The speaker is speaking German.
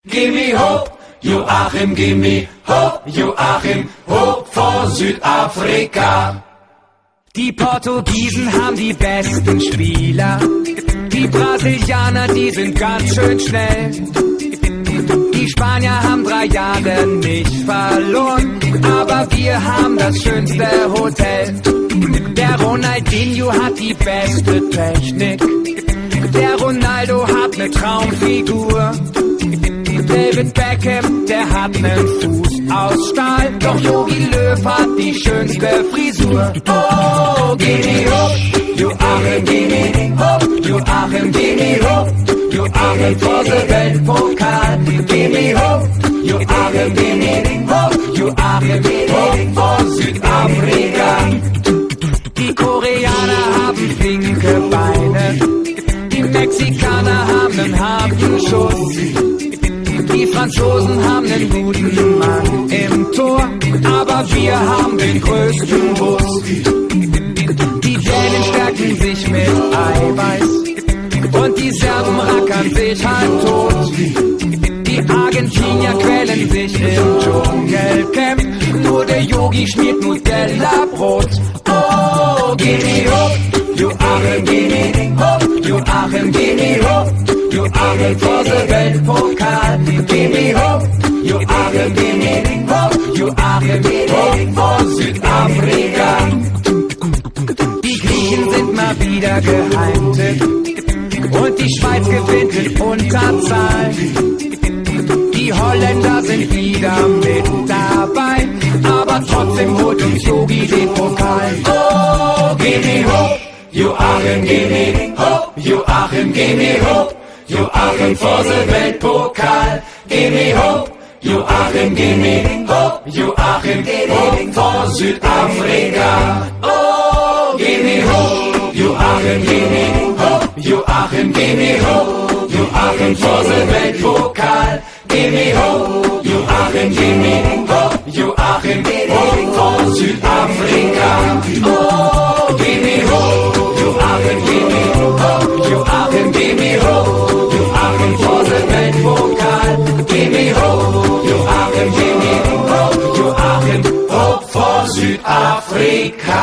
Gimme hope, Joachim, gimme hope, Joachim, hope vor Südafrika. Die Portugiesen haben die besten Spieler, die Brasilianer, die sind ganz schön schnell. Die Spanier haben 3 Jahre nicht verloren, aber wir haben das schönste Hotel. Der Ronaldinho hat die beste Technik, der Ronaldo hat ne Traumfigur. David Beckham, der hat nen Fuß aus Stahl, doch Jogi Löw hat die schönste Frisur. Oh, gimme hopp, Joachim, gimme hopp, Joachim, gimme hopp, Joachim vor der Weltpokal. Gimme hopp, Joachim, gimme hopp, Joachim, hopp vor Südafrika. Die Koreaner haben flinke Beine, die Mexikaner haben nen harten Schuss. Die Franzosen haben einen guten Mann im Tor, aber wir haben den größten Bus. Die Dänen stärken sich mit Eiweiß und die Serben rackern sich halb tot. Die Argentinier quälen sich im Dschungelcamp, nur der Yogi schmiert Nutella-Brot. Oh, gimme hopp, Joachim, gimme hopp, Joachim, gimme hopp, Joachim vor der Weltpokal. Gimme hopp, Joachim, gimme hopp, Joachim, hopp vor Südafrika. Die Griechen sind mal wieder geheimtipp und die Schweiz gewinnt in Unterzahl. Die Holländer sind wieder mit dabei, aber trotzdem holt uns Yogi den Pokal. Oh, gimme hopp, Joachim, gimme hopp, Joachim, gimme hopp, Joachim vor der Weltpokal. Gimme hopp, Joachim, gimme hopp, Joachim, hopp vor Südafrika. Oh, gimme hopp, Joachim, gimme hopp, Joachim, gimme hopp, Joachim vor der Weltpokal. Gimme hopp, Joachim, gimme hopp, Joachim, hopp vor Südafrika. Oh, gimme hopp, Joachim, gimme hopp, Joachim, gimme hopp, Joachim vor der Weltpokal. Gimme hopp, Joachim, gimme hopp, Joachim, hopp vor Südafrika.